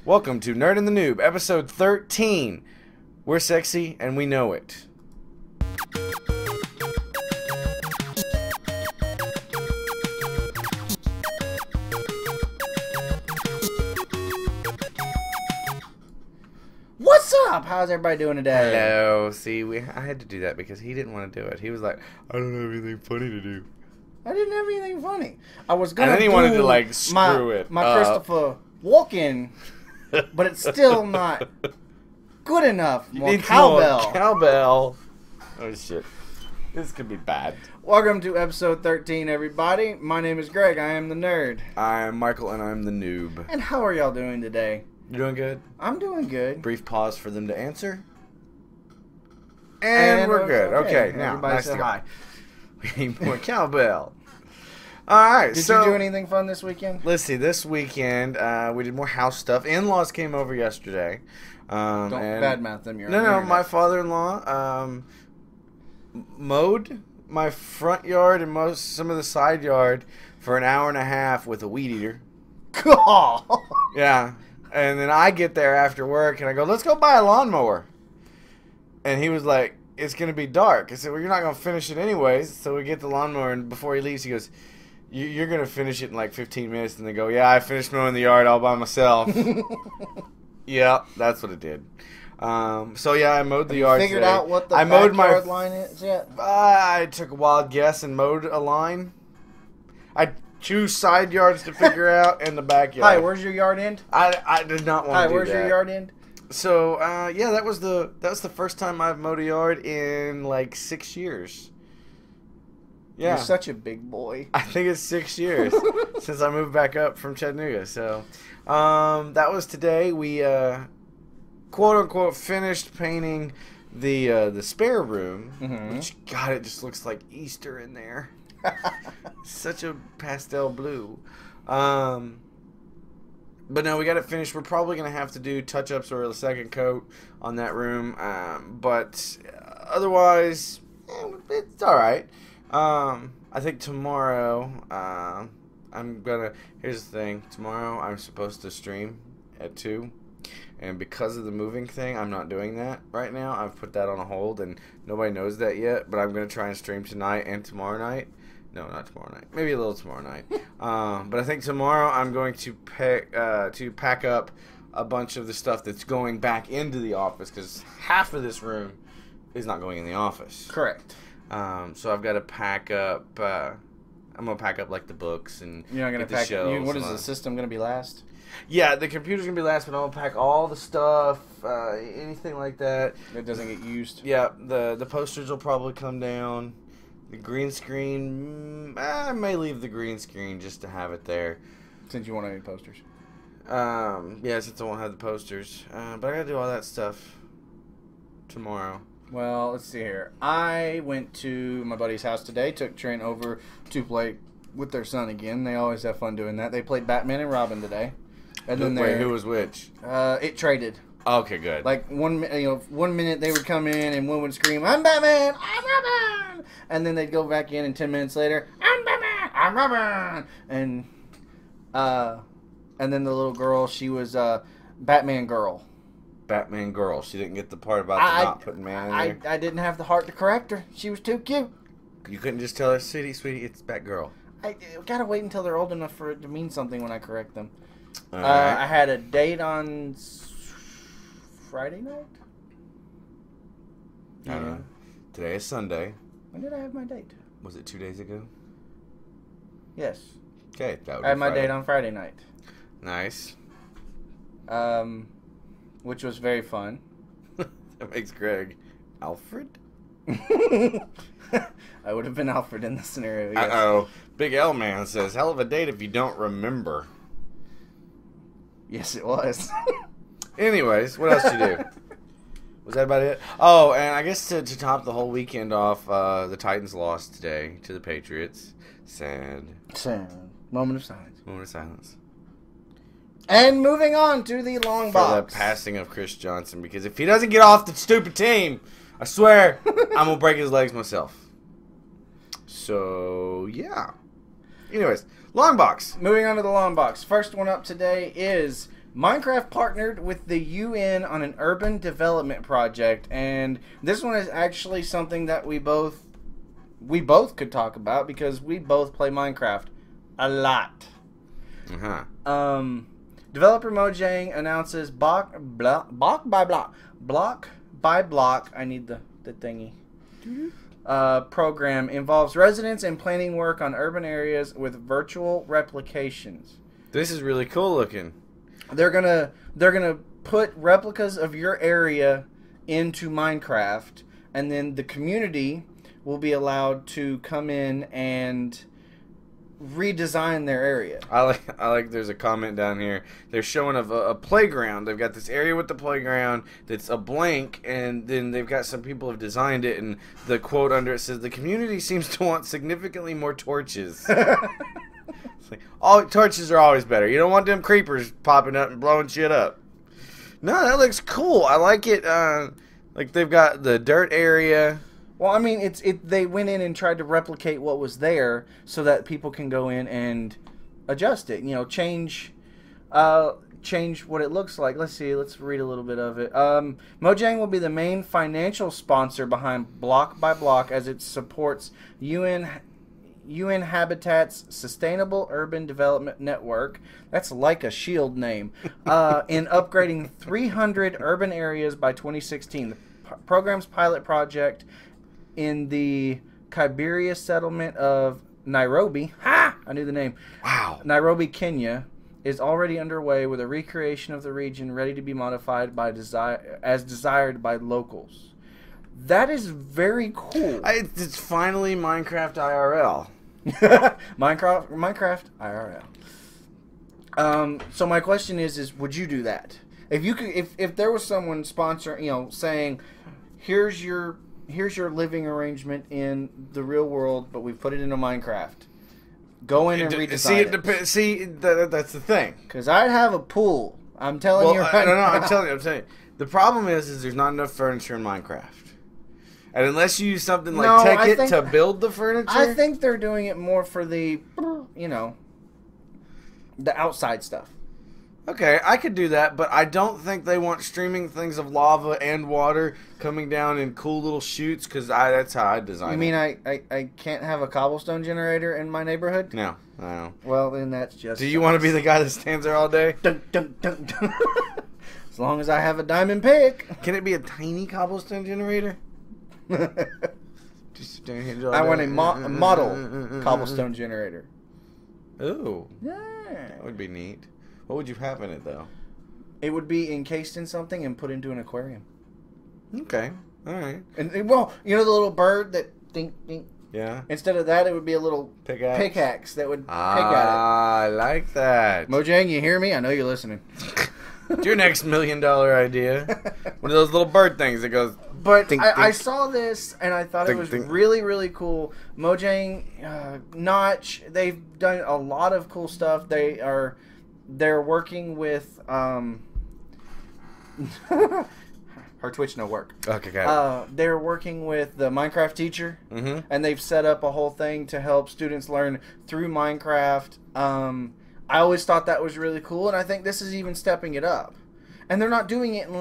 Welcome to Nerd and the Noob, episode 13. We're sexy and we know it. What's up? How's everybody doing today? Hello. See, I had to do that because he didn't want to do it. He was like, I don't have anything funny to do. I didn't have anything funny. I was gonna. And then he do wanted to like screw it. My Christopher Walken, but it's still not good enough. More cowbell. More cowbell. Oh shit. This could be bad. Welcome to episode 13, everybody. My name is Greg. I am the nerd. I'm Michael, and I'm the noob. And how are y'all doing today? You doing good? I'm doing good. Brief pause for them to answer. And we're good. Okay, now everybody nice say hi. We need more cowbell. Alright, Did you do anything fun this weekend? Let's see, this weekend we did more house stuff. In-laws came over yesterday. Don't badmouth them. No, my father-in-law mowed my front yard and some of the side yard for an hour and a half with a weed eater. Yeah. And then I get there after work and I go, let's go buy a lawnmower. And he was like, it's going to be dark. I said, well, you're not going to finish it anyways. So we get the lawnmower, and before he leaves, he goes, you're going to finish it in like 15 minutes. And they go, yeah, I finished mowing the yard all by myself. Yeah, that's what it did. So yeah, I mowed the yard. Figured out what the backyard line is yet? I took a wild guess and mowed a line. I choose side yards to figure out and the backyard. Hi, where's your yard end? I did not want to do that. Hi, where's your yard end? So yeah, that was the first time I've mowed a yard in like 6 years. Yeah, you're such a big boy. I think it's 6 years since I moved back up from Chattanooga. So that was today. We quote unquote finished painting the spare room, which God, it just looks like Easter in there. Such a pastel blue. But no, we got it finished. We're probably going to have to do touch-ups or a second coat on that room. But otherwise, it's all right. I think tomorrow, here's the thing. Tomorrow, I'm supposed to stream at 2. And because of the moving thing, I'm not doing that right now. I've put that on a hold, and nobody knows that yet. But I'm going to try and stream tonight and tomorrow night. No, not tomorrow night. Maybe a little tomorrow night. But I think tomorrow I'm going to pack up a bunch of the stuff that's going back into the office, because half of this room is not going in the office. Correct. So I've got to pack up. I'm gonna pack up like the books and you're not gonna pack. What is the system gonna be last? Yeah, the computer's gonna be last, but I'm gonna pack all the stuff, anything like that that doesn't get used. Yeah, the posters will probably come down. The green screen, I may leave the green screen just to have it there. Since you won't have any posters. Yeah, since I won't have the posters. But I gotta do all that stuff tomorrow. Well, let's see here. I went to my buddy's house today, took Trent over to play with their son again. They always have fun doing that. They played Batman and Robin today. And then wait, who was which? It traded. Okay, good. Like 1 minute they would come in and one would scream, "I'm Batman, I'm Robin," and then they'd go back in, and 10 minutes later, "I'm Batman, I'm Robin," and then the little girl, she was Batman girl. Batman girl. She didn't get the part about the not putting man in there. I didn't have the heart to correct her. She was too cute. You couldn't just tell her, sweetie, it's Batgirl. I gotta wait until they're old enough for it to mean something when I correct them. All right. I had a date on Friday night? Yeah. Today is Sunday. When did I have my date? Was it 2 days ago? Yes. Okay, that would I had my date on Friday night. Nice. Which was very fun. That makes Greg Alfred? I would have been Alfred in this scenario, yes. Uh-oh. Big L Man says, hell of a date if you don't remember. Yes, it was. Anyways, what else did you do? Was that about it? Oh, and I guess to top the whole weekend off, the Titans lost today to the Patriots. Sad. Moment of silence. Moment of silence. And moving on to the long box. For the passing of Chris Johnson, because if he doesn't get off the stupid team, I swear, I'm going to break his legs myself. So, yeah. Anyways, long box. Moving on to the long box. First one up today is Minecraft partnered with the UN on an urban development project, and this one is actually something that we both could talk about because we both play Minecraft a lot. Developer Mojang announces block by block. I need the thingy. Program involves residents and planning work on urban areas with virtual replications. This is really cool looking. They're gonna put replicas of your area into Minecraft, and then the community will be allowed to come in and redesign their area. I like. There's a comment down here. They're showing a playground. They've got this area with the playground that's a blank, and then they've got some people have designed it, and the quote under it says, "The community seems to want significantly more torches." It's like, all torches are always better. You don't want them creepers popping up and blowing shit up. No, that looks cool. I like it. Like they've got the dirt area. Well, I mean, they went in and tried to replicate what was there so that people can go in and adjust it. You know, change what it looks like. Let's see. Let's read a little bit of it. Mojang will be the main financial sponsor behind Block by Block as it supports UN Habitat's Sustainable Urban Development Network. That's like a shield name. In upgrading 300 urban areas by 2016. The program's pilot project in the Kibera settlement of Nairobi. Ha! I knew the name. Wow. Nairobi, Kenya, is already underway with a recreation of the region ready to be modified as desired by locals. That is very cool. It's finally Minecraft IRL. Minecraft IRL. So my question is would you do that? If there was someone sponsoring, saying, here's your living arrangement in the real world, but we've put it into Minecraft. Go in and redesign it. See, that's the thing. Because I'd have a pool. I'm telling you right now. I'm telling you. The problem is there's not enough furniture in Minecraft. And unless you use something like Tekkit to build the furniture... I think they're doing it more for the, the outside stuff. Okay, I could do that, but I don't think they want streaming things of lava and water coming down in cool little chutes, because that's how I design it. You mean I can't have a cobblestone generator in my neighborhood? No, I don't. Well, then that's just... Do you want to be the guy that stands there all day? Dun, dun, dun, dun. As long as I have a diamond pick. Can it be a tiny cobblestone generator? I want a model cobblestone generator. Ooh. Yeah. That would be neat. What would you have in it, though? It would be encased in something and put into an aquarium. Okay. All right. And well, the little bird that dink, dink. Yeah. Instead of that, it would be a little pickaxe that would pick at it. I like that. Mojang, you hear me? I know you're listening. Your next $1 million idea. One of those little bird things that goes... But dink, I dink. saw this, and I thought Dink, it was dink. really, really cool. Mojang, Notch, they've done a lot of cool stuff. They're working with... Her Twitch no work. Okay, got it. They're working with the Minecraft teacher, and they've set up a whole thing to help students learn through Minecraft. I always thought that was really cool, and I think this is even stepping it up. And they're not doing it in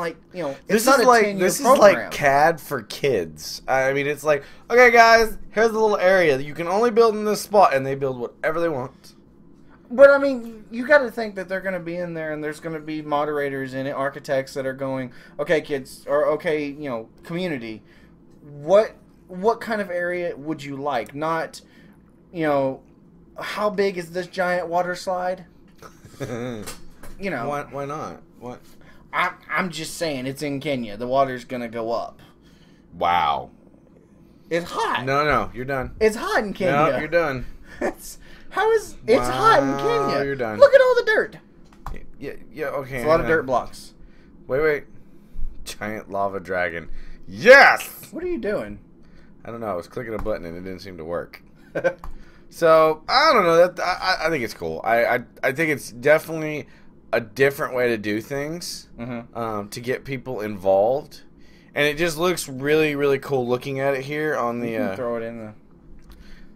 This is like CAD for kids. I mean, it's like, okay, guys, here's the little area that you can only build in this spot, and they build whatever they want. But I mean, you got to think that they're going to be in there, and there's going to be moderators in it, architects that are going, okay, kids, or okay, community. What kind of area would you like? Not, how big is this giant water slide? Why not? What? I'm just saying, it's in Kenya. The water's going to go up. Wow. It's hot. No, you're done. It's hot in Kenya. No, you're done. It's hot in Kenya. You're done. Look at all the dirt. Yeah, okay. It's a lot of dirt blocks. Wait. Giant lava dragon. Yes! What are you doing? I don't know. I was clicking a button and it didn't seem to work. So, I don't know. I think it's cool. I think it's definitely a different way to do things to get people involved. And it just looks really, really cool looking at it here on the... You can throw it in the...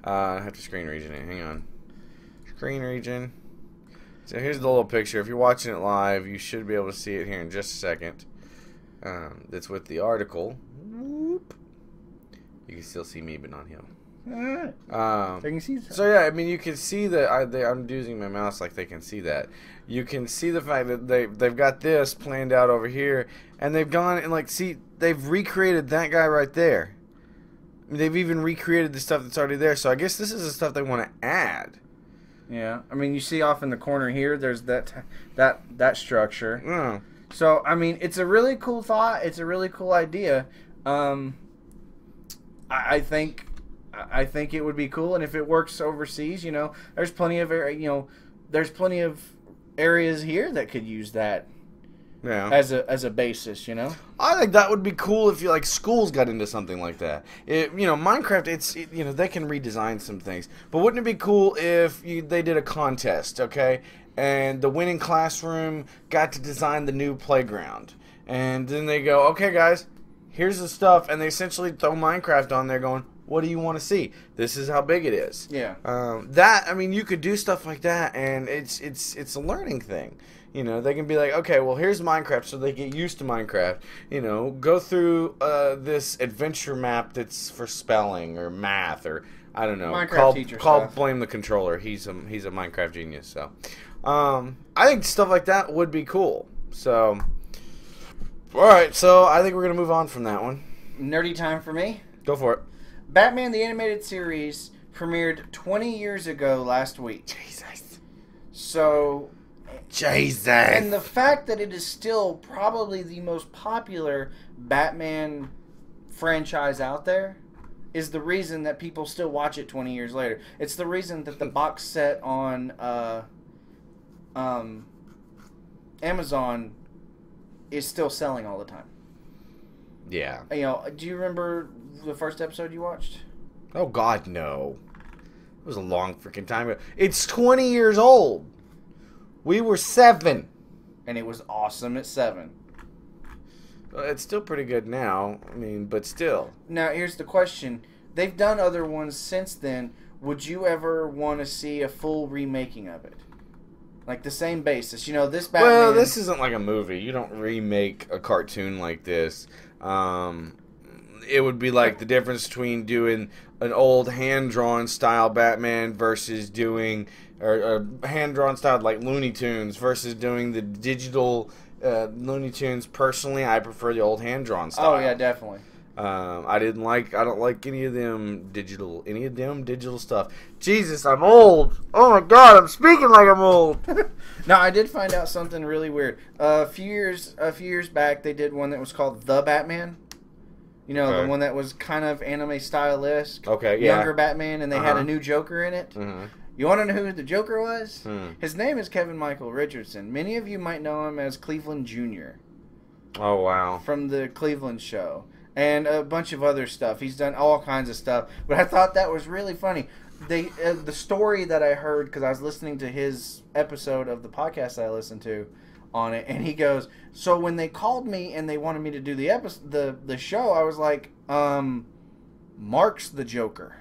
I have to screen region it. Hang on. Screen region. So here's the little picture. If you're watching it live, you should be able to see it here in just a second. That's with the article. Whoop. You can still see me, but not him. Alright. So you can see that. So yeah, I mean, you can see that I'm using my mouse like they can see that. You can see the fact that they've got this planned out over here, and they've gone and like they've recreated that guy right there. I mean, they've even recreated the stuff that's already there. So I guess this is the stuff they want to add. Yeah, I mean, you see off in the corner here, there's that structure. Mm. So I mean, it's a really cool thought. It's a really cool idea. I think it would be cool, and if it works overseas, there's plenty of areas here that could use that. Yeah. As a basis, I think that would be cool if schools got into something like that. Minecraft, they can redesign some things, but wouldn't it be cool if they did a contest, okay? And the winning classroom got to design the new playground, and then they go, okay, guys, here's the stuff, and they essentially throw Minecraft on there, going, what do you want to see? This is how big it is. Yeah. You could do stuff like that, and it's a learning thing. They can be like, okay, well, here's Minecraft, so they get used to Minecraft. Go through this adventure map that's for spelling or math or I don't know. Blame the controller. He's a Minecraft genius. So, I think stuff like that would be cool. So, all right. So I think we're gonna move on from that one. Nerdy time for me. Go for it. Batman the Animated Series premiered 20 years ago last week. Jesus. So. Jesus. And the fact that it is still probably the most popular Batman franchise out there is the reason that people still watch it 20 years later. It's the reason that the box set on Amazon is still selling all the time. Yeah. Do you remember the first episode you watched? Oh, God, no. It was a long freaking time ago. It's 20 years old. We were 7. And it was awesome at 7. It's still pretty good now. I mean, but still. Now, here's the question. They've done other ones since then. Would you ever want to see a full remaking of it? Like the same basis. This Batman... Well, this isn't like a movie. You don't remake a cartoon like this. It would be like the difference between doing an old hand-drawn style Batman versus doing... or hand-drawn style like Looney Tunes versus doing the digital Looney Tunes. Personally, I prefer the old hand-drawn style. Oh, yeah, definitely. I don't like any of them digital stuff. Jesus, I'm old. Oh my God, I'm speaking like I'm old. Now, I did find out something really weird. A few years back, they did one that was called The Batman. The one that was kind of anime style-esque. Okay, yeah. Younger Batman, and they had a new Joker in it. Mm-hmm. You want to know who the Joker was? His name is Kevin Michael Richardson. Many of you might know him as Cleveland Jr. Oh, wow. From the Cleveland Show. And a bunch of other stuff. He's done all kinds of stuff. But I thought that was really funny. The story that I heard, because I was listening to his episode of the podcast I listened to on it, and he goes, so when they called me and they wanted me to do the show, I was like, Mark's the Joker.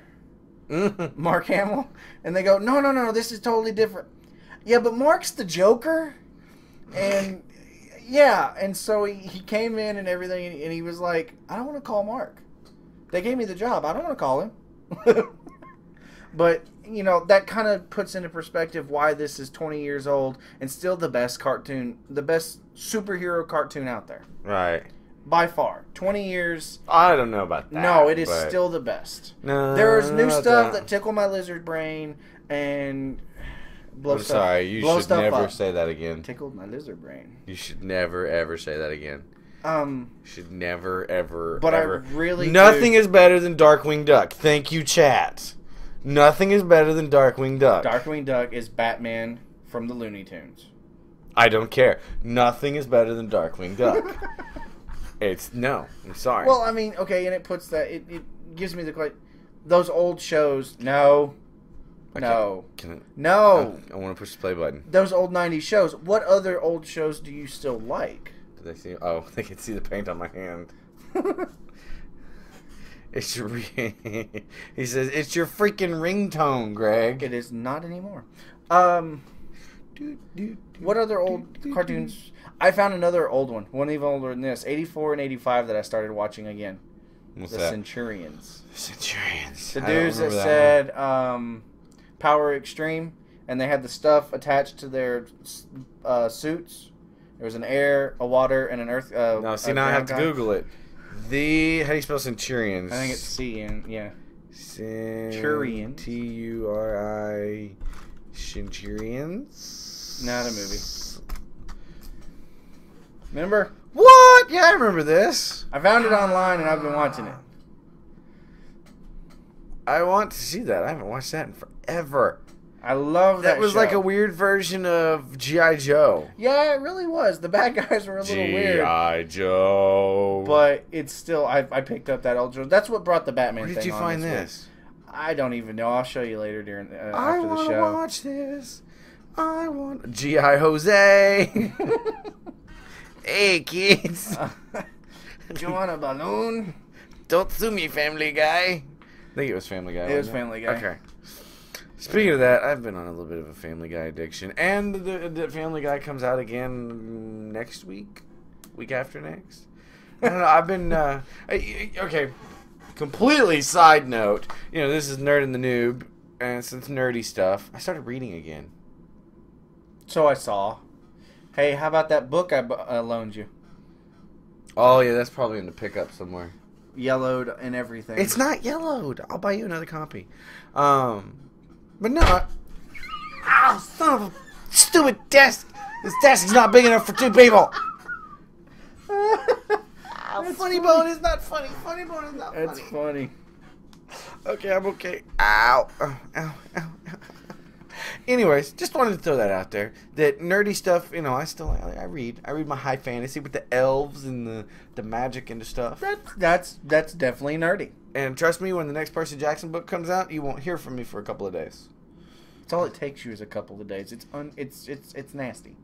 Mark Hamill. And they go, no, this is totally different. Yeah, but Mark's the Joker? And yeah, and so he came in and everything, and he was like, I don't want to call Mark. They gave me the job. I don't want to call him. But, that kind of puts into perspective why this is 20 years old and still the best superhero cartoon out there. Right. By far. 20 years. I don't know about that. No, it is still the best. No, there's new stuff that tickle my lizard brain and blow stuff. I'm sorry, you should never say that again. Tickled my lizard brain. You should never, ever say that again. Should never, ever, but ever. I really Nothing is better than Darkwing Duck. Thank you, chat. Nothing is better than Darkwing Duck. Darkwing Duck is Batman from the Looney Tunes. I don't care. Nothing is better than Darkwing Duck. I'm sorry. Well, I mean, okay, and it puts that, it gives me the, those old shows, no. I want to push the play button. Those old 90s shows. What other old shows do you still like? They can see the paint on my hand. He says, it's your freaking ringtone, Greg. It is not anymore. What other old cartoons? I found another old one even older than this, 84 and 85 that I started watching again. What's the that? Centurions. Centurions. The dudes that said Power Extreme, and they had the stuff attached to their suits. There was an air, a water, and an earth. Now I have to Google it. How do you spell Centurions? I think it's C-N, yeah. Centurions. T-U-R-I. Centurions. Not a movie. Remember? What? Yeah, I remember this. I found it online and I've been watching it. I want to see that. I haven't watched that in forever. I love that. That was show. like a weird version of G.I. Joe. Yeah, it really was. The bad guys were a little weird. G.I. Joe. But it's still, I picked up that old show. That's what brought the Batman thing on. Where did you find this? I don't even know. I'll show you later during after the show. I want to watch this. I want G.I. Jose. Hey, kids. Do you want a balloon? Don't sue me, Family Guy. I think it was Family Guy. It was Family Guy. Okay. Speaking of that, I've been on a little bit of a Family Guy addiction. And the Family Guy comes out again next week. Week after next. I don't know. I've been... okay. Completely side note. You know, this is Nerd and the Noob. And since nerdy stuff, I started reading again. So I saw. Hey, how about that book I loaned you? Oh, yeah, that's probably in the pickup somewhere. Yellowed and everything. It's not yellowed. I'll buy you another copy. But no. Ow, son of a stupid desk. This desk is not big enough for two people. Funny Bone is not funny. Funny Bone is not funny. That's funny. Okay, I'm okay. Ow. Ow, ow, ow. Anyways, just wanted to throw that out there. That nerdy stuff, you know, I read. I read my high fantasy with the elves and the magic and the stuff. That's definitely nerdy. And trust me, when the next Percy Jackson book comes out, you won't hear from me for a couple of days. It's all it takes you is a couple of days. It's nasty.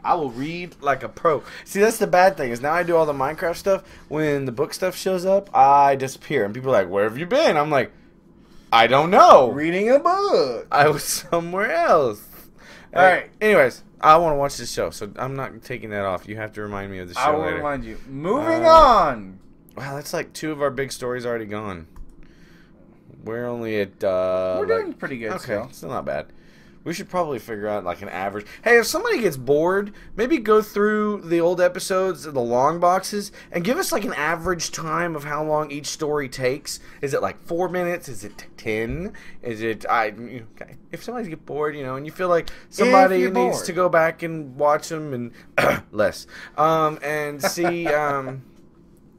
I will read like a pro. See, that's the bad thing, is now I do all the Minecraft stuff. When the book stuff shows up, I disappear. And people are like, where have you been? I'm like, I don't know. Reading a book. I was somewhere else. Alright. Anyways, I want to watch this show, so I'm not taking that off. You have to remind me of the show I will later. remind you. Moving on. Wow, that's like 2 of our big stories already gone. We're only at... We're doing pretty good still. Still not bad. We should probably figure out like an average. Hey, if somebody gets bored, maybe go through the old episodes, the long boxes, and give us like an average time of how long each story takes. Is it like 4 minutes? Is it 10? Is it okay? If somebody gets bored, you know, and you feel like somebody needs to go back and watch them and less, and see.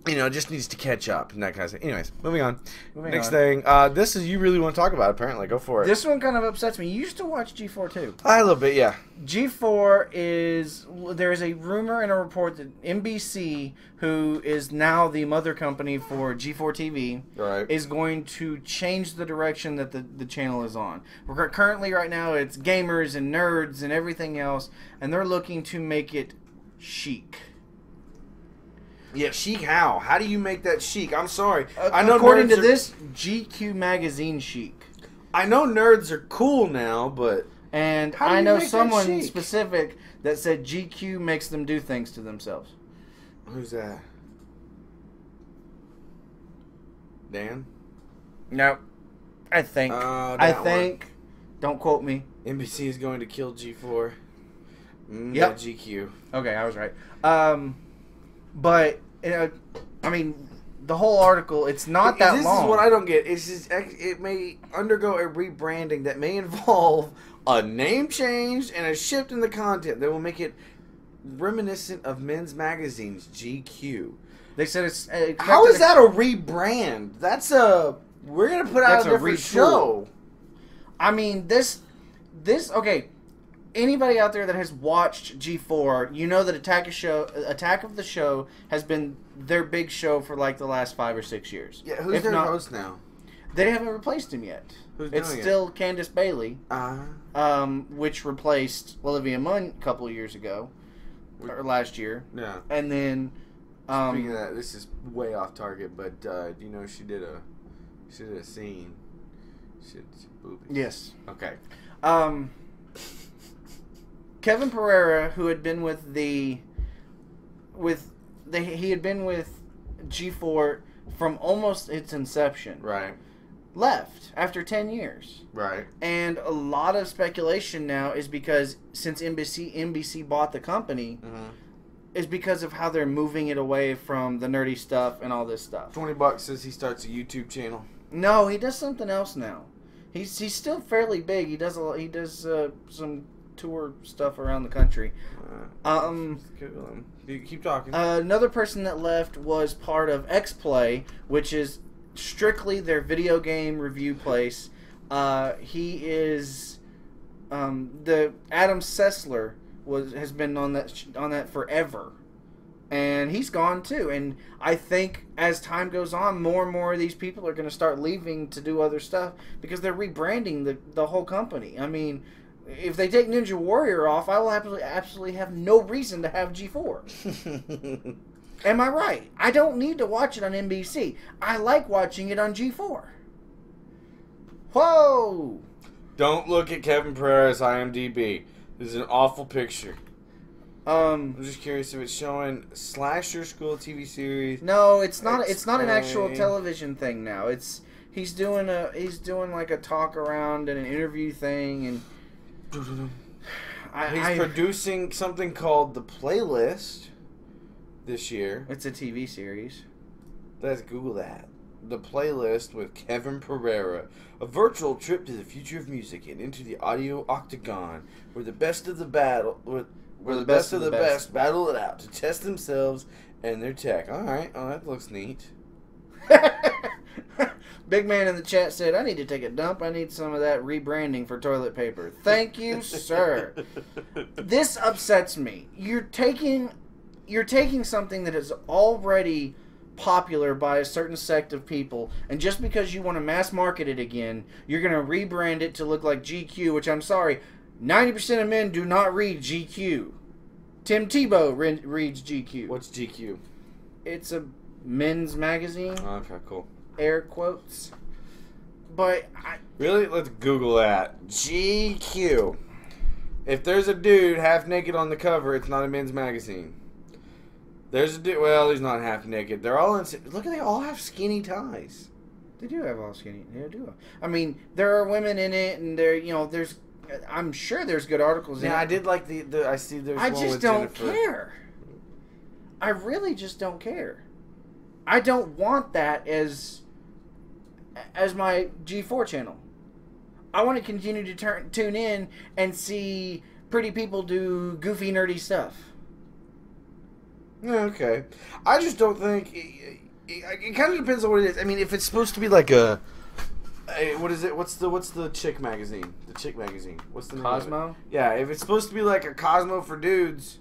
You know, just needs to catch up and that kind of thing. Anyways, moving on. Next thing. This is you really want to talk about, apparently. Go for it. This one kind of upsets me. You used to watch G4 too. A little bit, yeah. G4 is... There's a rumor and a report that NBC, who is now the mother company for G4 TV, right, is going to change the direction that the channel is on. Currently, right now, it's gamers and nerds and everything else, and they're looking to make it chic. Yeah, chic how? How do you make that chic? I'm sorry. I know according to this, GQ magazine chic. I know nerds are cool now, but... And I know someone specific that said GQ makes them do things to themselves. Who's that? Dan? No. I think. Don't quote me. NBC is going to kill G4. Yep. GQ. Okay, I was right. But, I mean, the whole article, it's not that long. This is what I don't get. It's just, it may undergo a rebranding that may involve a name change and a shift in the content that will make it reminiscent of men's magazines, GQ. They said it's... How is that a rebrand? That's a... We're going to put out a different show. I mean, this... Okay... Anybody out there that has watched G4, you know that Attack of the Show has been their big show for like the last 5 or 6 years. Yeah, who's their host now? They haven't replaced him yet. Who's doing it? It's still Candace Bailey, which replaced Olivia Munn a couple of years ago, or last year. Yeah. And then... Speaking of that, this is way off target, but you know she did a scene. Shit's boobies. Yes. Okay. Kevin Pereira, who had been he had been with G4 from almost its inception. Right. Left after 10 years. Right. And a lot of speculation now is because since NBC bought the company, is because of how they're moving it away from the nerdy stuff and all this stuff. $20 says he starts a YouTube channel. No, he does something else now. He's still fairly big. He does some tour stuff around the country. Keep talking. Another person that left was part of X-Play, which is strictly their video game review place. He is the Adam Sessler has been on that forever, and he's gone too. And I think as time goes on, more and more of these people are going to start leaving to do other stuff because they're rebranding the whole company. I mean, if they take Ninja Warrior off, I will absolutely have no reason to have G4. Am I right? I don't need to watch it on NBC. I like watching it on G4. Whoa! Don't look at Kevin Pereira's IMDb. This is an awful picture. I'm just curious if it's showing Slasher School TV series. No, it's not. It's not an actual television thing now. He's doing like a talk around and an interview thing, and he's producing something called The Playlist this year. It's a TV series. Let's Google that. The Playlist with Kevin Pereira. A virtual trip to the future of music and into the audio octagon where the best of the best battle it out to test themselves and their tech. Alright, that looks neat. Big Man in the chat said, I need to take a dump. I need some of that rebranding for toilet paper. Thank you, sir. This upsets me. You're taking something that is already popular by a certain sect of people, and just because you want to mass market it again, you're going to rebrand it to look like GQ, which I'm sorry, 90% of men do not read GQ. Tim Tebow reads GQ. What's GQ? It's a men's magazine. Okay, cool. Air quotes. But really? Let's Google that. GQ. If there's a dude half naked on the cover, it's not a men's magazine. There's a dude. Well, he's not half naked. They're all in. Look, they all have skinny ties. They do have all skinny. They do. I mean, there are women in it, and there's. I'm sure there's good articles in it. Yeah, I did like the. I see there's. I one just with don't Jennifer. care. I really just don't care. I don't want that as my G4 channel. I want to continue to tune in and see pretty people do goofy, nerdy stuff. Okay. I just don't think... It kind of depends on what it is. I mean, if it's supposed to be like a what is it? What's the chick magazine? The chick magazine. What's the name Cosmo? of it? Yeah, if it's supposed to be like a Cosmo for dudes...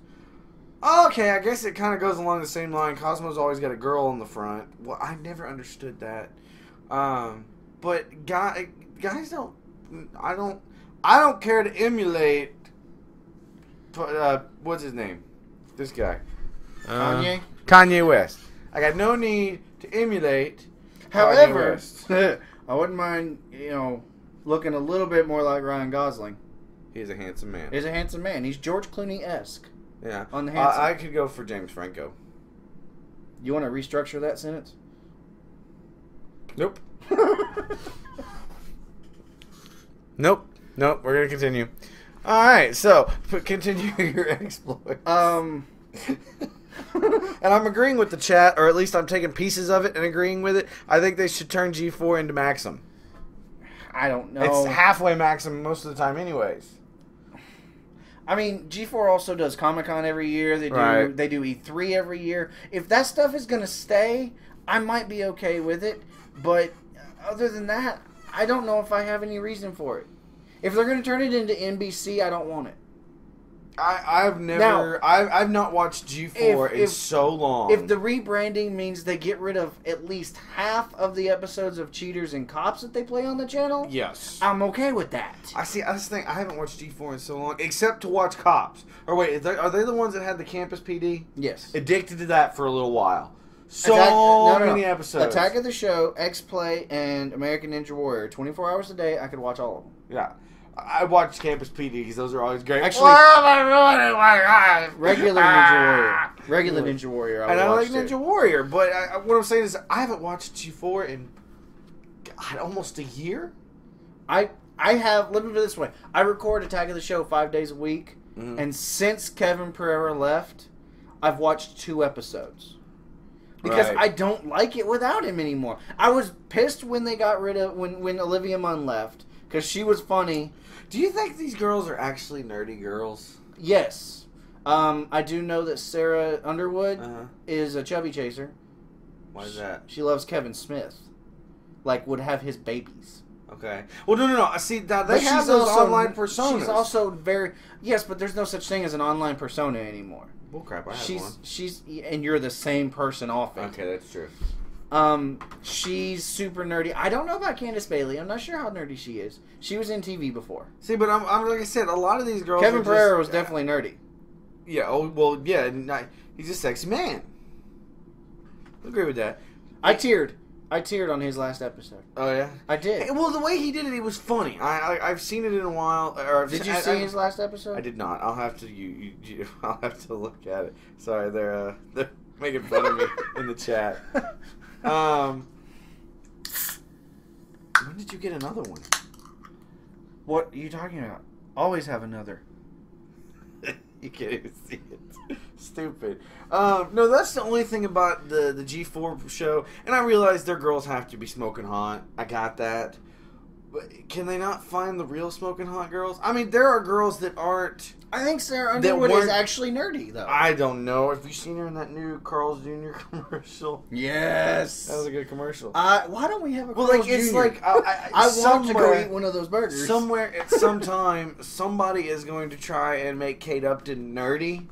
Okay, I guess it kind of goes along the same line. Cosmo's always got a girl on the front. Well, I never understood that. But guys don't... I don't care to emulate... what's his name? This guy. Kanye West. I got no need to emulate. However, I wouldn't mind, looking a little bit more like Ryan Gosling. He's a handsome man. He's a handsome man. He's George Clooney-esque. Yeah. On the handsome. I could go for James Franco. You want to restructure that sentence? Nope. Nope. We're gonna continue. All right. So continue your exploits. And I'm agreeing with the chat, or at least I'm taking pieces of it and agreeing with it. I think they should turn G4 into Maxim. I don't know. It's halfway Maxim most of the time anyways. I mean, G4 also does Comic-Con every year. They do E3 every year. If that stuff is going to stay, I might be okay with it. But other than that, I don't know if I have any reason for it. If they're going to turn it into NBC, I don't want it. I've not watched G4 in so long. If the rebranding means they get rid of at least half of the episodes of Cheaters and Cops that they play on the channel, yes, I'm okay with that. I just think I haven't watched G4 in so long, except to watch Cops. Or wait, are they the ones that had the Campus PD? Yes. Addicted to that for a little while. Many episodes. Attack of the Show, X-Play, and American Ninja Warrior. 24 hours a day, I could watch all of them. Yeah. I watched Campus PD because those are always great. Actually, regular Ninja Warrior. I like Ninja Warrior, but what I'm saying is I haven't watched G4 in almost a year. I have. Let me put it this way: I record Attack of the Show 5 days a week, and since Kevin Pereira left, I've watched 2 episodes because I don't like it without him anymore. I was pissed when they got rid of when Olivia Munn left because she was funny. Do you think these girls are actually nerdy girls? Yes. I do know that Sarah Underwood is a chubby chaser. Why is that? She loves Kevin Smith. Like, would have his babies. Okay. Well, no. I see that they have those online personas. She's also very... Yes, but there's no such thing as an online persona anymore. Well, crap, I have one. And you're the same person off it. Okay, that's true. She's super nerdy. I don't know about Candace Bailey. I'm not sure how nerdy she is. She was in TV before. See, but I'm like I said, a lot of these girls. Kevin Pereira was definitely nerdy. Yeah. Oh well. Yeah. He's a sexy man. I agree with that. I teared on his last episode. Oh yeah, I did. Hey, well, the way he did it, it was funny. I've seen it in a while. Did you see his last episode? I did not. I'll have to I'll have to look at it. Sorry, they're making fun of me in the chat. When did you get another one? What are you talking about? Always have another. You can't even see it. Stupid. No, that's the only thing about the G4 show. And I realize their girls have to be smoking hot. I got that. But can they not find the real smoking hot girls? I mean, there are girls that aren't... I think Sarah Underwood is actually nerdy, though. I don't know. Have you seen her in that new Carl's Jr. commercial? Yes. That was a good commercial. Why don't we have a Carl's Jr.? It's like... I want to go eat one of those burgers. Somewhere at some time, somebody is going to try and make Kate Upton nerdy.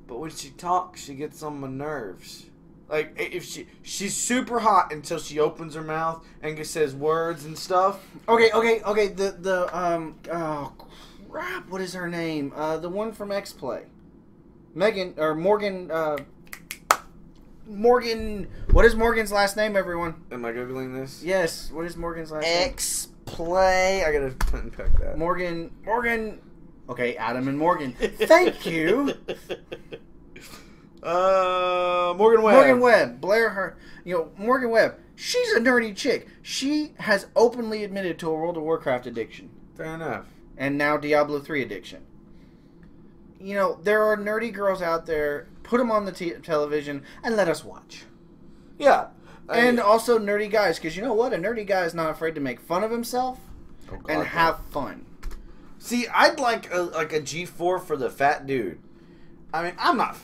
But when she talks, she gets on my nerves. Like, if she's super hot until she opens her mouth and just says words and stuff. Okay. Oh crap! What is her name? The one from X-Play. Morgan. Morgan. What is Morgan's last name, everyone? Am I googling this? Yes. What is Morgan's last name? X-Play. I gotta unpack that. Morgan. Okay, Adam and Morgan. Thank you. Morgan Webb. Morgan Webb. Blair her. Morgan Webb. She's a nerdy chick. She has openly admitted to a World of Warcraft addiction. Fair enough. And now Diablo 3 addiction. There are nerdy girls out there. Put them on the television and let us watch. Yeah. And also nerdy guys. Because you know what? A nerdy guy is not afraid to make fun of himself and have fun. See, I'd like a G4 for the fat dude. I mean, I'm not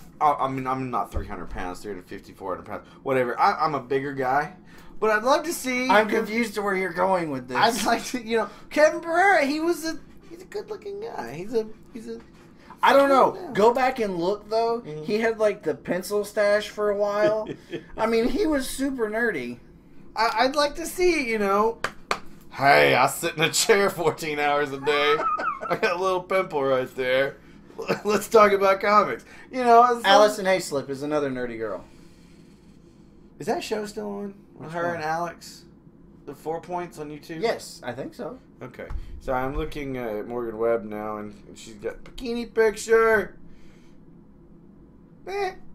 300 pounds, 350, 400 pounds, whatever. I'm a bigger guy. But I'd love to see... I'm confused to where you're going with this. I'd like to, Kevin Pereira, he's a good-looking guy. He's a... I don't know. Go back and look, though. Mm-hmm. He had, the pencil stash for a while. I mean, he was super nerdy. I'd like to see, Hey, I sit in a chair 14 hours a day. I got a little pimple right there. Let's talk about comics. Allison Hayslip is another nerdy girl. Is that show still on? With her and Alex? The 4 Points on YouTube? Yes, I think so. Okay. So I'm looking at Morgan Webb now, and she's got bikini picture.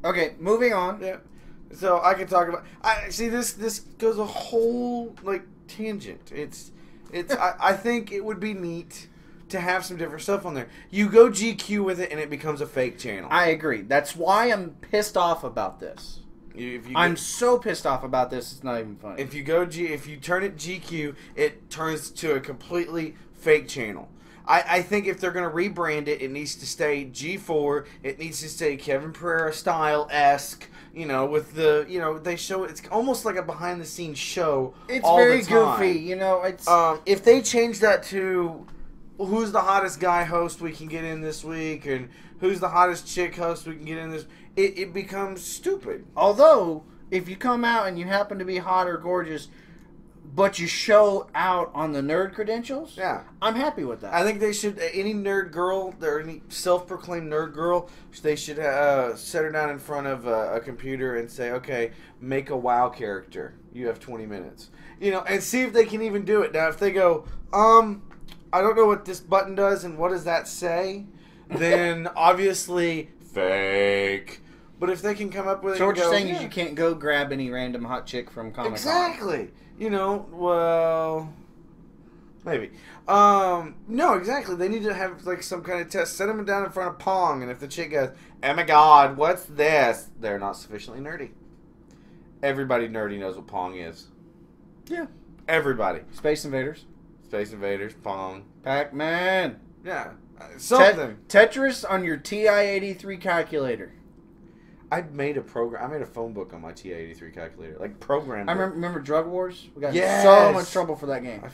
Okay, moving on. Yeah. So I can talk about... This goes a whole, tangent. I think it would be neat to have some different stuff on there. You go GQ with it and it becomes a fake channel. I agree. That's why I'm pissed off about this. I'm so pissed off about this, it's not even funny. If you turn it GQ, it turns to a completely fake channel. I think if they're going to rebrand it, it needs to stay G4. It needs to stay Kevin Pereira style-esque. With the, they show it's almost like a behind-the-scenes show. It's all very the time. goofy, It's if they change that to who's the hottest guy host we can get in this week, and who's the hottest chick host we can get in this, it becomes stupid. Although, if you come out and you happen to be hot or gorgeous, but you show out on the nerd credentials, Yeah. I'm happy with that. I think they should, any nerd girl, or any self-proclaimed nerd girl, they should set her down in front of a computer and say, okay, make a WoW character. You have 20 minutes. You know, and see if they can even do it. Now, if they go, I don't know what this button does and what does that say, then obviously fake. But if they can come up with it, so what you're saying is you can't go grab any random hot chick from Comic-Con. Exactly. You know, well, maybe. No, exactly. They need to have like some kind of test. Set them down in front of Pong, and if the chick goes, "Oh my God, what's this?" They're not sufficiently nerdy. Everybody nerdy knows what Pong is. Yeah. Everybody. Space Invaders. Space Invaders, Pong. Pac-Man. Yeah. Something. Tetris on your TI-83 calculator. I made a phone book on my TI-83 calculator. Like, programmed I remember Drug Wars? We got Yes! so much trouble for that game. I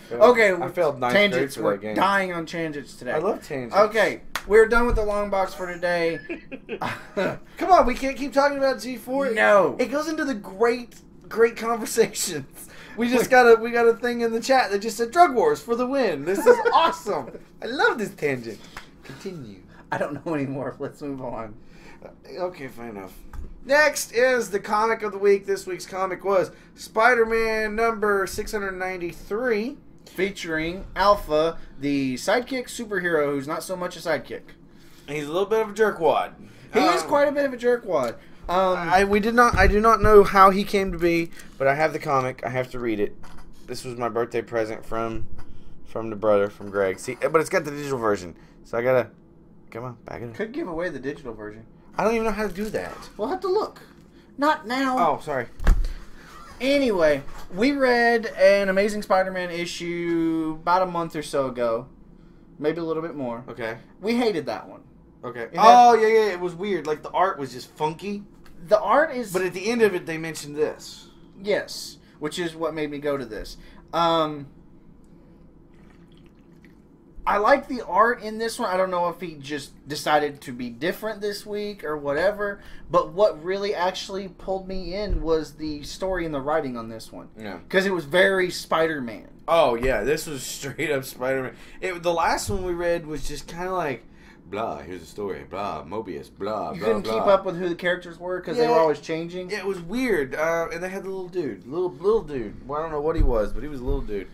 failed ninth grade tangents. for We're that game. dying on tangents today. I love tangents. Okay, we're done with the long box for today. Come on, we can't keep talking about G4. No. It goes into the great conversations. We got a thing in the chat that just said Drug Wars for the win. This is awesome. I love this tangent. Continue. I don't know anymore. Let's move on. Okay, fine enough. Next is the comic of the week. This week's comic was Spider-Man number 693. Featuring Alpha, the sidekick superhero who's not so much a sidekick. He's a little bit of a jerkwad. He is quite a bit of a jerkwad. I do not know how he came to be, but I have the comic. I have to read it. This was my birthday present from the brother, from Greg. See, but it's got the digital version, so I gotta come on, back it up. Could give away the digital version. I don't even know how to do that. We'll have to look. Not now. Oh, sorry. Anyway, we read an Amazing Spider-Man issue about a month or so ago. Maybe a little bit more. Okay. We hated that one. Okay. Oh, yeah. It was weird. Like, the art was just funky. The art is... But at the end of it, they mentioned this. Yes. Which is what made me go to this. I like the art in this one. I don't know if he just decided to be different this week or whatever. But what really actually pulled me in was the story and the writing on this one. Yeah. Because it was very Spider-Man. Oh, yeah. This was straight up Spider-Man. The last one we read was just kind of like, blah, here's a story, blah, Mobius, blah, You blah, couldn't blah. keep up with who the characters were because they were always changing? Yeah, it was weird. And they had the little dude. Little dude. Well, I don't know what he was, but he was a little dude.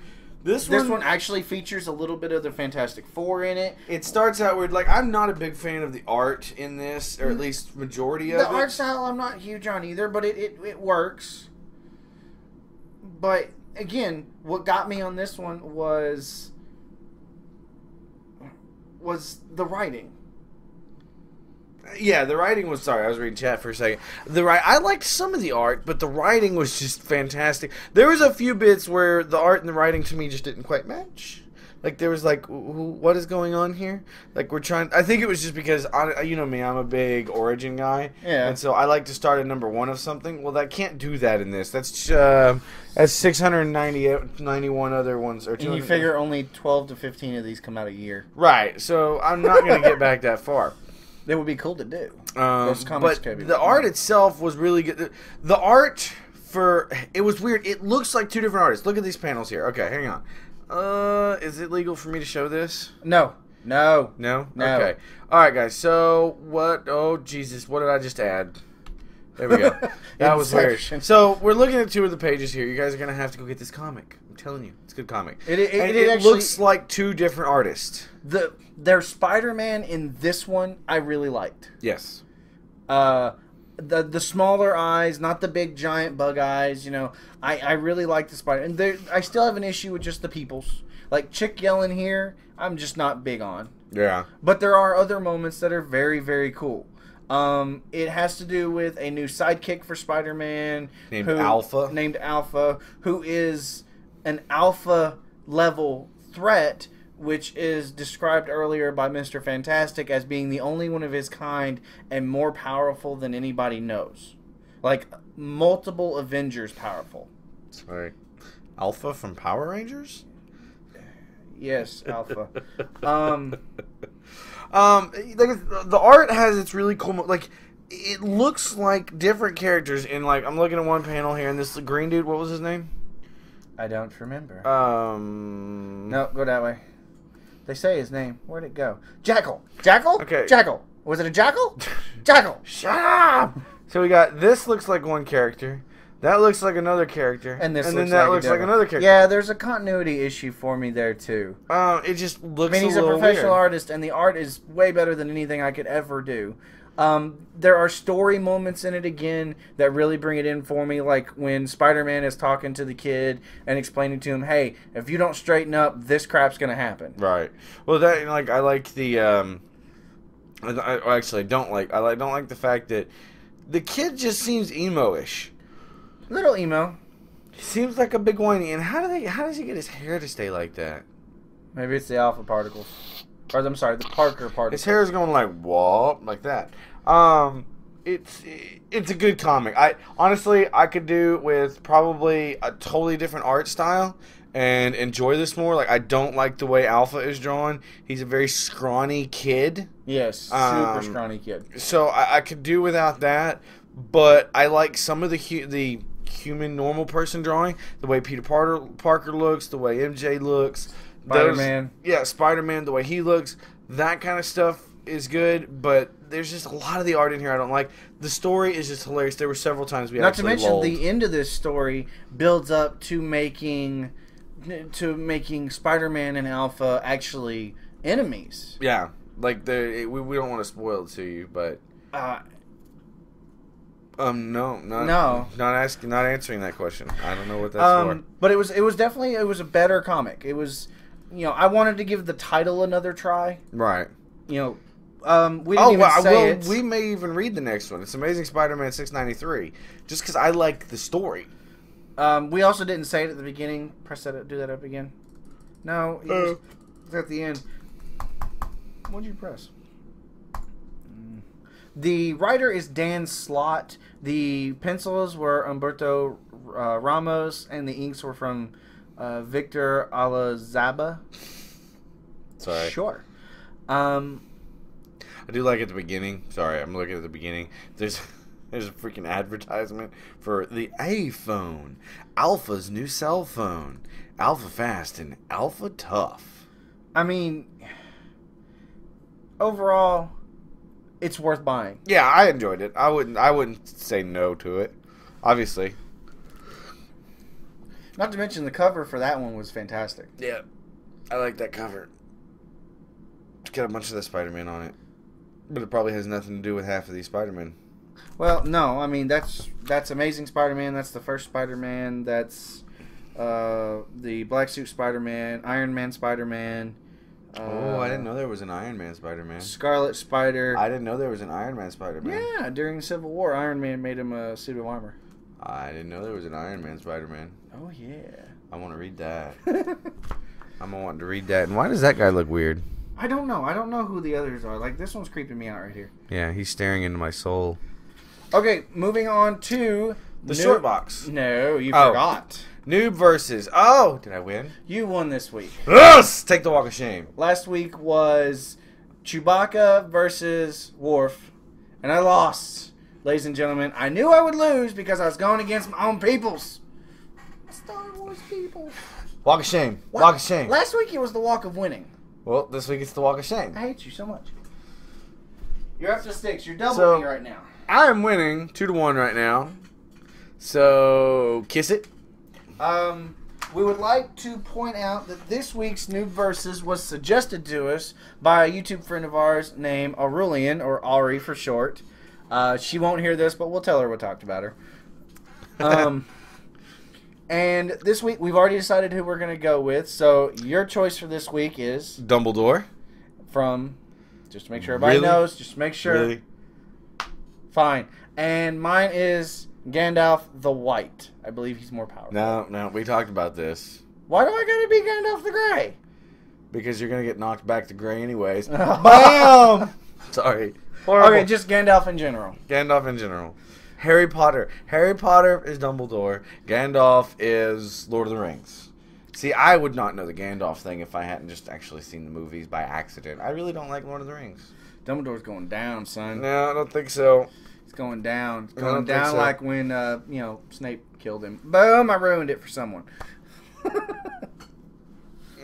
This one actually features a little bit of the Fantastic Four in it. It starts out weird. Like, I'm not a big fan of the art in this, or at least majority of it. The art style I'm not huge on either, but it works. But, again, what got me on this one was the writing. Yeah, the writing was... Sorry, I was reading chat for a second. I liked some of the art, but the writing was just fantastic. There was a few bits where the art and the writing to me just didn't quite match. Like, there was like, what is going on here? Like, we're trying... I think it was just because, you know me, I'm a big origin guy. Yeah. And so I like to start at number 1 of something. Well, I can't do that in this. That's 691 other ones. Or And you figure only 12 to 15 of these come out a year. Right, so I'm not going to get back that far. That would be cool to do. But the art itself was really good. The art it was weird. It looks like two different artists. Look at these panels here. Okay, hang on. Is it legal for me to show this? No. No? Okay. All right, guys. So what? Oh, Jesus. What did I just add? There we go. That was weird. So we're looking at 2 of the pages here. You guys are going to have to go get this comic. I'm telling you. It's a good comic. It actually looks like 2 different artists. Their Spider-Man in this one, I really liked. Yes. The smaller eyes, not the big giant bug eyes. You know, I really like the Spider. And I still have an issue with just the peoples. Like Chick yelling here, I'm just not big on. Yeah. But there are other moments that are very, very cool. It has to do with a new sidekick for Spider-Man named Alpha, who is an alpha level threat, which is described earlier by Mr. Fantastic as being the only one of his kind and more powerful than anybody knows. Like, multiple Avengers powerful. Sorry. Alpha from Power Rangers? Yes, Alpha. The art has its really cool... Like, it looks like different characters in, like... I'm looking at one panel here, and this green dude, what was his name? I don't remember. No, go that way. They say his name. Where'd it go? Jackal. Jackal? Okay. Jackal. Was it a jackal? Jackal. Shut up! So we got, this looks like one character. That looks like another character. And this then that looks like another character. Yeah, there's a continuity issue for me there, too. It just looks he's a professional artist, and the art is way better than anything I could ever do. There are story moments in it again that really bring it in for me, like when Spider-Man is talking to the kid and explaining to him, hey, if you don't straighten up, this crap's going to happen. Right. Well, that, like, I like the, I don't like the fact that the kid just seems emo-ish. Little emo. He seems like a big whiny. And how does he get his hair to stay like that? Maybe it's the alpha particles. Or, I'm sorry, the Parker particles. His hair is going like, whoop, like that. It's a good comic. I could do with probably a totally different art style and enjoy this more. Like, I don't like the way Alpha is drawn. He's a very scrawny kid. Yes, super scrawny kid. So I could do without that, but I like some of the human normal person drawing, the way Peter Parker looks, the way MJ looks, Spider-Man. Spider-Man, the way he looks, that kind of stuff is good, but there's just a lot of the art in here I don't like. The story is just hilarious. There were several times we Not to mention the end of this story builds up to making Spider-Man and Alpha actually enemies. Yeah, like we don't want to spoil it to you, but not answering that question. I don't know what that's for. But it was definitely a better comic. It was, I wanted to give the title another try. Right. We didn't even say it. We may even read the next one. It's Amazing Spider-Man 693, just because I like the story. We also didn't say it at the beginning. Do that up again. No, it's at the end. What did you press? The writer is Dan Slott. The pencils were Humberto Ramos, and the inks were from Victor Olazzaba. Sorry. Sure. I do like at the beginning. Sorry, I'm looking at the beginning. There's a freaking advertisement for the iPhone, Alpha's new cell phone, Alpha Fast and Alpha Tough. I mean, overall, it's worth buying. Yeah, I enjoyed it. I wouldn't say no to it. Obviously. Not to mention the cover for that one was fantastic. Yeah, I like that cover. It's got a bunch of the Spider-Man on it. But it probably has nothing to do with half of these Spider-Man. Well, no. I mean, that's Amazing Spider-Man. That's the first Spider-Man. That's the Black Suit Spider-Man, Iron Man Spider-Man. I didn't know there was an Iron Man Spider-Man. Scarlet Spider. I didn't know there was an Iron Man Spider-Man. Yeah, during the Civil War, Iron Man made him a suit of armor. I didn't know there was an Iron Man Spider-Man. Oh, yeah. I want to read that. I'm wanting to read that. And why does that guy look weird? I don't know. I don't know who the others are. Like, this one's creeping me out right here. Yeah, he's staring into my soul. Okay, moving on to... The short box. No, you forgot. Noob versus... Oh, did I win? You won this week. Yes! Take the walk of shame. Last week was Chewbacca versus Worf, and I lost. Ladies and gentlemen, I knew I would lose because I was going against my own peoples. Star Wars people. Walk of shame. Walk of shame. Last week it was the walk of winning. Well, this week it's the walk of shame. I hate you so much. You're up to 6. You're doubling me right now. I'm winning 2-1 right now. So, kiss it. We would like to point out that this week's Noob Versus was suggested to us by a YouTube friend of ours named Aurelian, or Ari for short. She won't hear this, but we'll tell her we talked about her. And this week, we've already decided who we're going to go with. So, your choice for this week is... Dumbledore. From... Just to make sure everybody knows. Just to make sure. Really? Fine. And mine is Gandalf the White. I believe he's more powerful. No, we talked about this. Why do I got to be Gandalf the Grey? Because you're going to get knocked back to gray anyways. BAM! Sorry. Horrible. Okay, just Gandalf in general. Gandalf in general. Harry Potter. Harry Potter is Dumbledore. Gandalf is Lord of the Rings. See, I would not know the Gandalf thing if I hadn't just actually seen the movies by accident. I really don't like Lord of the Rings. Dumbledore's going down, son. No, I don't think so. It's going down. It's going down like when, Snape killed him. Boom, I ruined it for someone.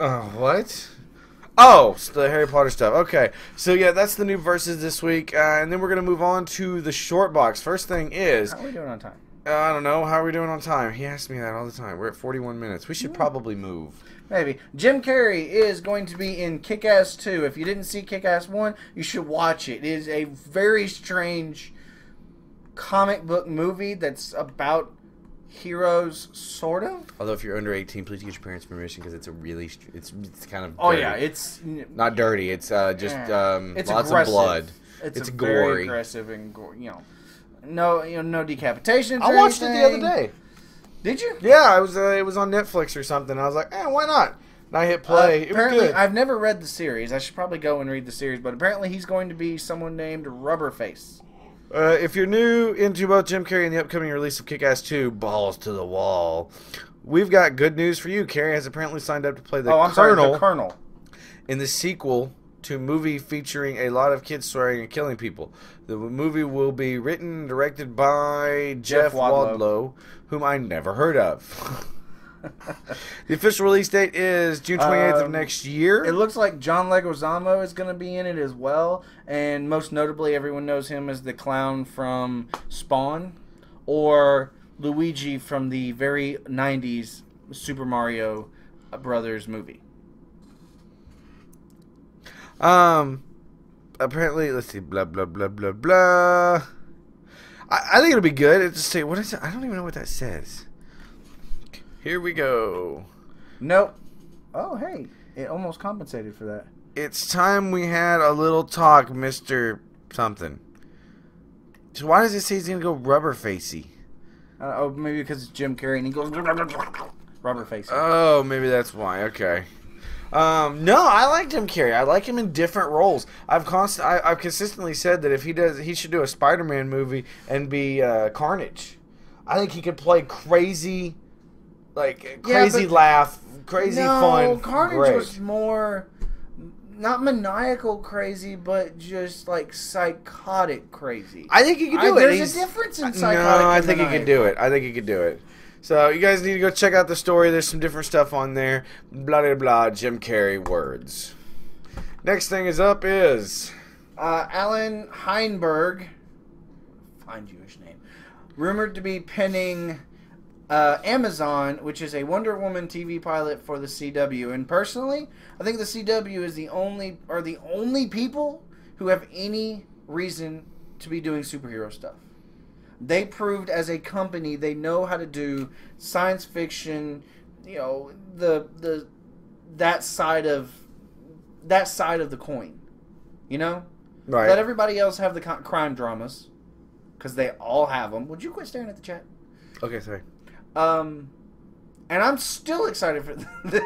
Oh, what? Oh, it's the Harry Potter stuff. Okay. So, yeah, that's the new verses this week. And then we're going to move on to the short box. First thing is... How are we doing on time? I don't know. How are we doing on time? He asks me that all the time. We're at 41 minutes. We should probably move. Maybe. Jim Carrey is going to be in Kick-Ass 2. If you didn't see Kick-Ass 1, you should watch it. It is a very strange comic book movie that's about heroes, sort of. Although if you're under 18, please get your parents' permission because it's a really... It's kind of dirty. Oh, yeah. It's... Not dirty. It's just it's lots aggressive. of blood. It's gory. Very aggressive and no decapitations. I watched it the other day. Did you? Yeah, it was on Netflix or something. I was like, why not? And I hit play. It was good. I've never read the series. I should probably go and read the series. But apparently, he's going to be someone named Rubberface. If you're new into both Jim Carrey and the upcoming release of Kick-Ass 2, Balls to the Wall, we've got good news for you. Carrey has apparently signed up to play the Colonel in the sequel to a movie featuring a lot of kids swearing and killing people. The movie will be written and directed by Jeff Wadlow, whom I never heard of. The official release date is June 28th of next year. It looks like John Leguizamo is going to be in it as well. And most notably, everyone knows him as the clown from Spawn or Luigi from the very 90s Super Mario Brothers movie. Apparently, let's see, blah, blah, blah, blah, blah. I think it'll be good. It's just say, what is it? I don't even know what that says. Here we go. Nope. Oh, hey. It almost compensated for that. It's time we had a little talk, Mr. Something. So why does it say he's going to go rubber-facey? Maybe because it's Jim Carrey and he goes rubber-facey. Oh, maybe that's why. Okay. No, I like Jim Carrey. I like him in different roles. I've consistently said that if he should do a Spider-Man movie and be Carnage. I think he could play crazy, laugh, crazy fun. No, Carnage was more not maniacal crazy, but just like psychotic crazy. I think he could do it. There's a difference in psychotic. No, I think he could do it. I think he could do it. So, you guys need to go check out the story. There's some different stuff on there. Blah, blah, blah. Jim Carrey words. Next thing is up is... Alan Heinberg. Fine Jewish name. Rumored to be penning Amazon, which is a Wonder Woman TV pilot for the CW. And personally, I think the CW is the only people who have any reason to be doing superhero stuff. They proved as a company they know how to do science fiction, that side of the coin, Right. Let everybody else have the crime dramas because they all have them. Would you quit staring at the chat? Okay, sorry. And I'm still excited for this.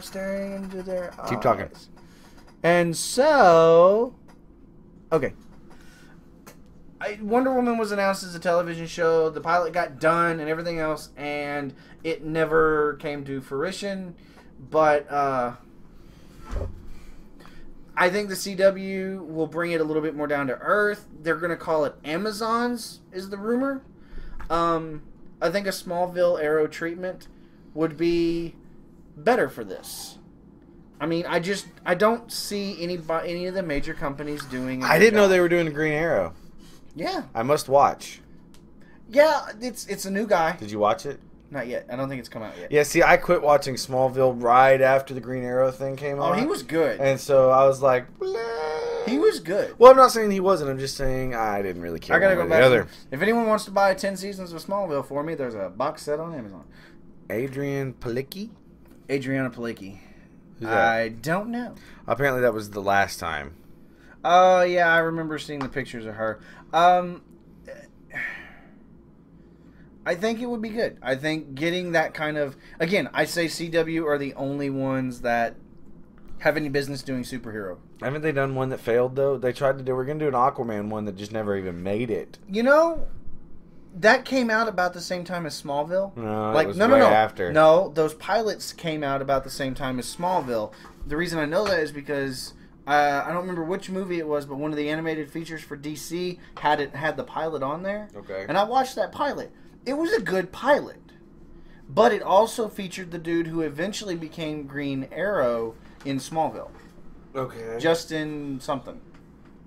Staring into their eyes. Keep talking. And so, okay. Wonder Woman was announced as a television show. The pilot got done and everything else, and it never came to fruition. But I think the CW will bring it a little bit more down to earth. They're going to call it Amazons, is the rumor. I think a Smallville Arrow treatment would be better for this. I mean, I don't see any of the major companies doing it. I didn't know they were doing a Green Arrow. Yeah. I must watch. Yeah, it's a new guy. Did you watch it? Not yet. I don't think it's come out yet. Yeah, see, I quit watching Smallville right after the Green Arrow thing came out. Oh, he was good. And so I was like, blah. He was good. Well, I'm not saying he wasn't. I'm just saying I didn't really care. I gotta go back. If anyone wants to buy 10 seasons of Smallville for me, there's a box set on Amazon. Adriana Palicki? Adriana Palicki. Who's that? I don't know. Apparently that was the last time. Oh, yeah, I remember seeing the pictures of her. I think it would be good. I think getting that kind of... Again, I say CW are the only ones that have any business doing superhero. Haven't they done one that failed, though? They tried to do... We're going to do an Aquaman one that just never even made it. That came out about the same time as Smallville. No, it was way after. No, those pilots came out about the same time as Smallville. The reason I know that is because... I don't remember which movie it was, but one of the animated features for DC had the pilot on there. Okay. And I watched that pilot. It was a good pilot. But it also featured the dude who eventually became Green Arrow in Smallville. Okay. Justin something.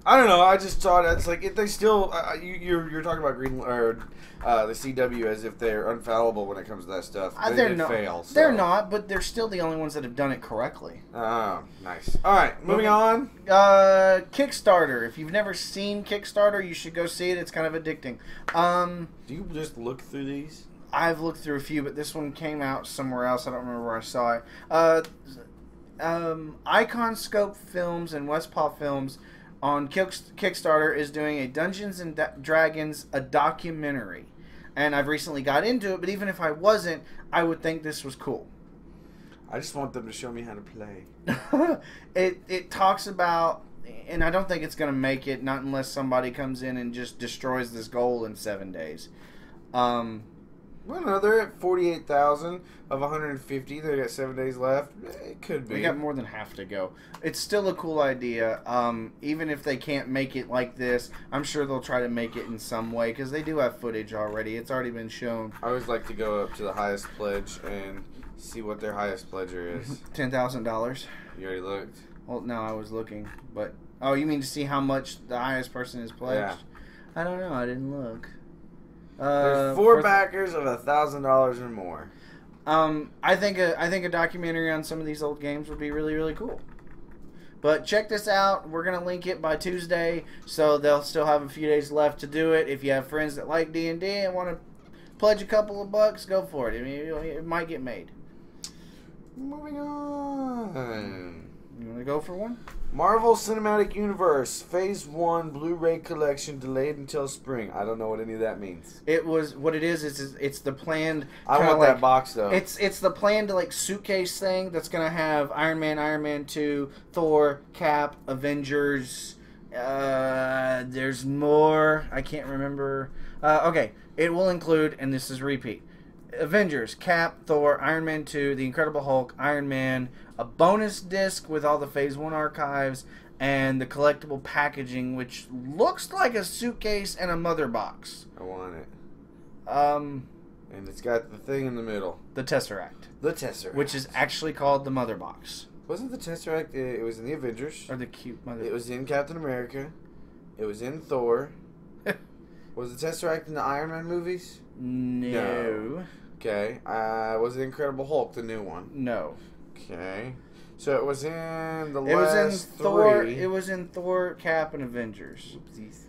I don't know. I just thought it's like if they still you're talking about Green or the CW as if they're infallible when it comes to that stuff. They're not. Fail. So. They're not, but they're still the only ones that have done it correctly. Oh, nice. All right, moving on. Kickstarter. If you've never seen Kickstarter, you should go see it. It's kind of addicting. Do you just look through these? I've looked through a few, but this one came out somewhere else. I don't remember where I saw it. Icon Scope Films and West Paw Films on Kickstarter is doing a Dungeons and Dragons a documentary, and I've recently got into it. But even if I wasn't, I would think this was cool. I just want them to show me how to play. It talks about, and I don't think it's going to make it, not unless somebody comes in and just destroys this goal in 7 days. Well, no, they're at 48,000 of 150. They got 7 days left. It could be. We got more than half to go. It's still a cool idea. Even if they can't make it like this, I'm sure they'll try to make it in some way because they do have footage already. It's already been shown. I always like to go up to the highest pledge and see what their highest pledger is. $10,000. You already looked? Well, no, I was looking, but you mean to see how much the highest person is pledged? Yeah. I don't know. I didn't look. There's 4 backers of $1,000 or more. I think a documentary on some of these old games would be really, really cool. But check this out. We're gonna link it by Tuesday, so they'll still have a few days left to do it. If you have friends that like D&D and want to pledge a couple of bucks, go for it. I mean, it might get made. Moving on. You want to go for one? Marvel Cinematic Universe Phase 1 Blu-ray collection delayed until spring. I don't know what any of that means. It was what it is it's the planned. I want that box though. It's the planned like suitcase thing that's gonna have Iron Man 2, Thor, Cap, Avengers. There's more. I can't remember. Okay, it will include, and this is repeat. Avengers, Cap, Thor, Iron Man 2, The Incredible Hulk, Iron Man, a bonus disc with all the Phase 1 archives, and the collectible packaging, which looks like a suitcase and a mother box. I want it. And it's got the thing in the middle. The Tesseract. The Tesseract. Which is actually called the mother box. Wasn't the Tesseract, it was in the Avengers. Or the cute mother. It was in Captain America. It was in Thor. Was the Tesseract in the Iron Man movies? No. Okay. Was it Incredible Hulk, the new one? No. Okay. So it was in the It was in last Thor. three. It was in Thor, Cap, and Avengers. Oopsies.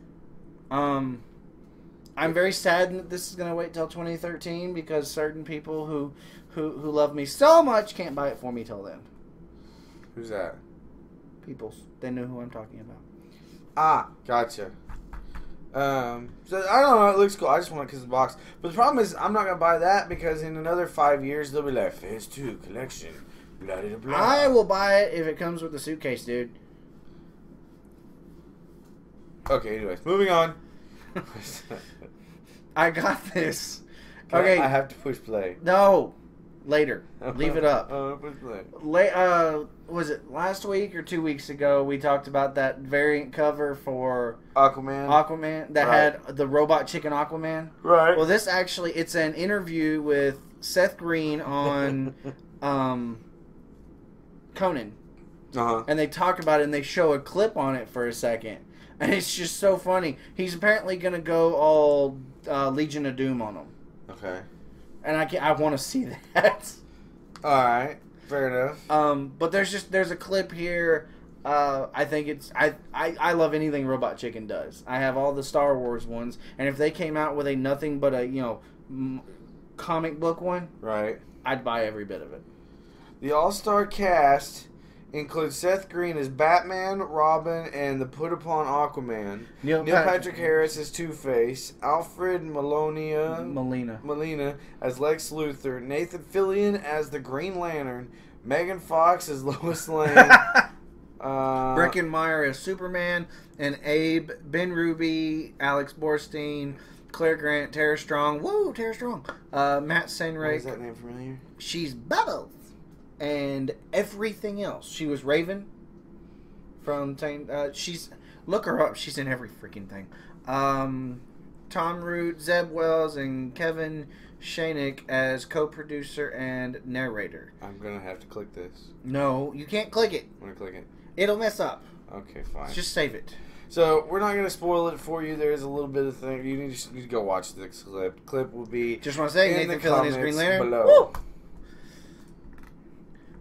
I'm very sad that this is going to wait till 2013 because certain people who love me so much can't buy it for me till then. Who's that? People. They know who I'm talking about. Ah, gotcha. So I don't know. It looks cool. I just want it because of the box. But the problem is, I'm not gonna buy that because in another 5 years they'll be like Phase 2 collection. Blah blah blah. I will buy it if it comes with the suitcase, dude. Okay. Anyways, moving on. I got this. Okay. I have to push play. No. Later. Leave it up. Push play. Was it last week or 2 weeks ago we talked about that variant cover for Aquaman that had the robot chicken Aquaman? Right. Well, this actually, it's an interview with Seth Green on Conan. Uh-huh. And they talk about it and they show a clip on it for a second. And it's just so funny. He's apparently going to go all Legion of Doom on him. Okay. And I want to see that. All right. Fair enough. But there's a clip here. I think it's I love anything Robot Chicken does. I have all the Star Wars ones, and if they came out with a nothing but a comic book one, right, I'd buy every bit of it. The all-star cast includes Seth Green as Batman, Robin, and the put-upon Aquaman. Neil Patrick Harris as Two-Face. Alfred Molina as Lex Luthor. Nathan Fillion as the Green Lantern. Megan Fox as Lois Lane. Breckin Meyer as Superman. And Abe, Ben Ruby, Alex Borstein, Claire Grant, Tara Strong. Woo, Tara Strong. Matt Senrick. Is that name familiar? She's Bubbles. And everything else. She was Raven from she's look her up. She's in every freaking thing. Tom Root, Zeb Wells, and Kevin Shanick as co-producer and narrator. I'm gonna have to click this. No, you can't click it. I'm gonna click it. It'll mess up. Okay, fine. Just save it. So we're not gonna spoil it for you. There's a little bit of thing. You need to go watch the clip. Clip will be. Just want to say in Nathan the Fillion is Green Lantern. below.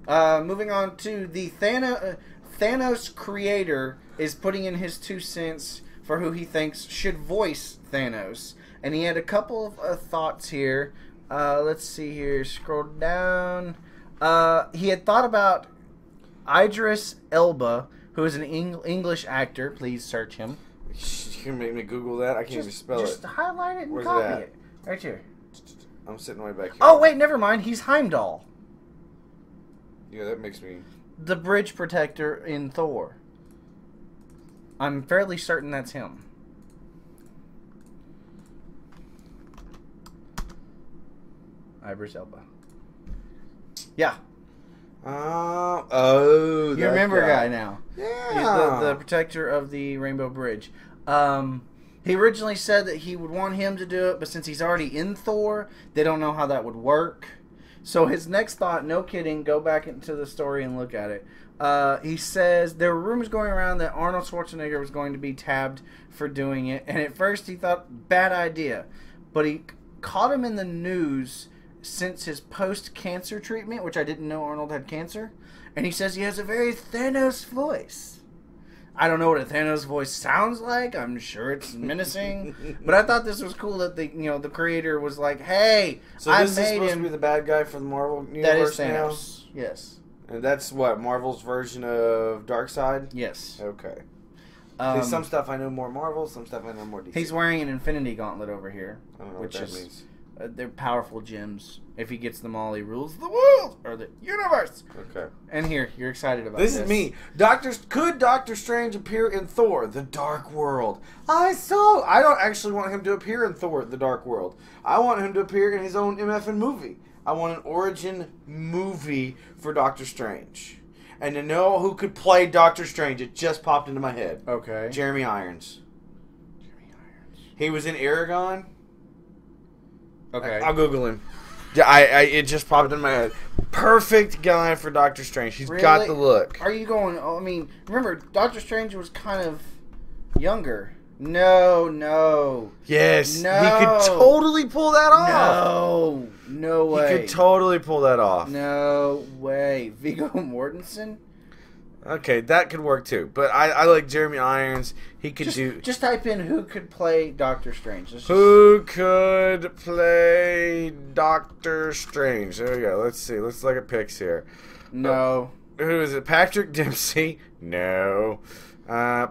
Woo! Moving on to the Thanos creator is putting in his 2 cents for who he thinks should voice Thanos. And he had a couple of thoughts here. Let's see here. Scroll down. He had thought about Idris Elba, who is an English actor. Please search him. You can make me Google that. I can't even spell it. Just highlight it and Where's copy it. Right here. I'm sitting way back here. Oh, wait, never mind. He's Heimdall, Yeah, that makes me... the bridge protector in Thor. I'm fairly certain that's him. Idris Elba. Yeah. Oh, You remember guy now. Yeah. He's the protector of the Rainbow Bridge. He originally said that he would want him to do it, but since he's already in Thor, they don't know how that would work. So his next thought, no kidding, go back into the story and look at it. He says there were rumors going around that Arnold Schwarzenegger was going to be tabbed for doing it, and at first he thought, bad idea. But he caught him in the news since his post-cancer treatment, which I didn't know Arnold had cancer, and he says he has a very Thanos voice. I don't know what a Thanos voice sounds like. I'm sure it's menacing, but I thought this was cool that the creator was like, "Hey, so I this is made supposed him." to be the bad guy for the Marvel universe That is now? Thanos. Yes. And that's what Marvel's version of Darkseid. Yes. Okay. See, some stuff I know more Marvel, some stuff I know more DC. He's wearing an Infinity Gauntlet over here, I don't know which what that is means. They're powerful gems. If he gets them all, he rules the world or the universe. Okay. And here, you're excited about this. This is me. Could Doctor Strange appear in Thor: The Dark World? I don't actually want him to appear in Thor: The Dark World. I want him to appear in his own MFN movie. I want an origin movie for Doctor Strange. And to know who could play Doctor Strange, it just popped into my head. Okay. Jeremy Irons. He was in Aragon. Okay. I'll Google him. Yeah, it just popped in my head. Perfect guy for Doctor Strange. He's got Really? the look. Are you going? I mean, remember, Doctor Strange was kind of younger. No. Yes. No. He could totally pull that off. No way. He could totally pull that off. No way. Viggo Mortensen? Okay, that could work too. But I like Jeremy Irons. He could Just type in who could play Doctor Strange. Who could play Doctor Strange? There we go. Let's see. Let's look at pics here. No. Who is it? Patrick Dempsey? No.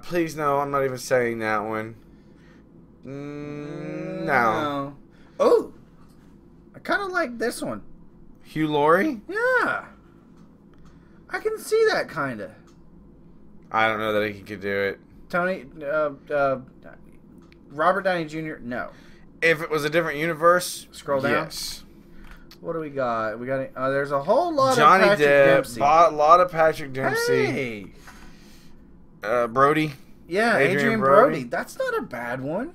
Please no. I'm not even saying that one. No. Oh. I kind of like this one. Hugh Laurie? Yeah. I can see that kind of. I don't know that he could do it. Robert Downey Jr., no. If it was a different universe, Scroll down. Yes. What do we got? There's a whole lot Johnny of Patrick Depp, Dempsey. a lot of Patrick Dempsey. Hey. Brody. Yeah, Adrian Brody. That's not a bad one.